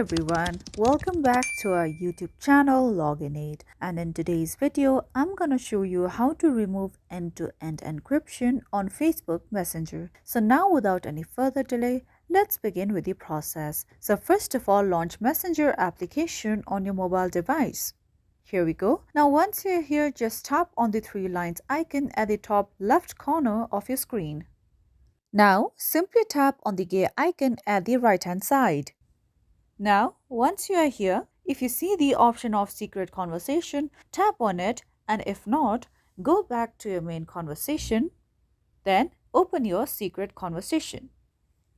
everyone, welcome back to our YouTube channel Login8, and in today's video I'm gonna show you how to remove end-to-end encryption on Facebook Messenger. So now without any further delay, let's begin with the process. So first of all, launch Messenger application on your mobile device. Here we go. Now once you're here, just tap on the three lines icon at the top left corner of your screen. Now simply tap on the gear icon at the right hand side. Now, once you are here, if you see the option of secret conversation, tap on it, and if not, go back to your main conversation, then open your secret conversation.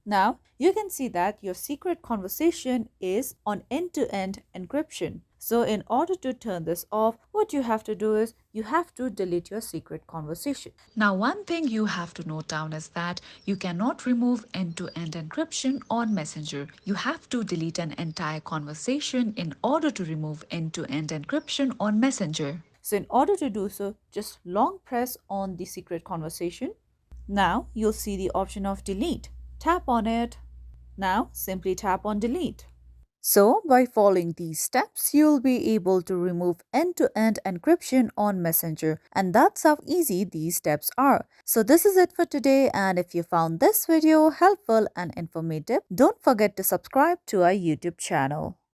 Now, you can see that your secret conversation is on end-to-end encryption. So in order to turn this off, what you have to do is you have to delete your secret conversation. Now, one thing you have to note down is that you cannot remove end-to-end encryption on Messenger. You have to delete an entire conversation in order to remove end-to-end encryption on Messenger. So in order to do so, just long press on the secret conversation. Now you'll see the option of delete. Tap on it. Now simply tap on delete. So by following these steps, you'll be able to remove end-to-end encryption on Messenger. And that's how easy these steps are. So this is it for today, and if you found this video helpful and informative, don't forget to subscribe to our YouTube channel.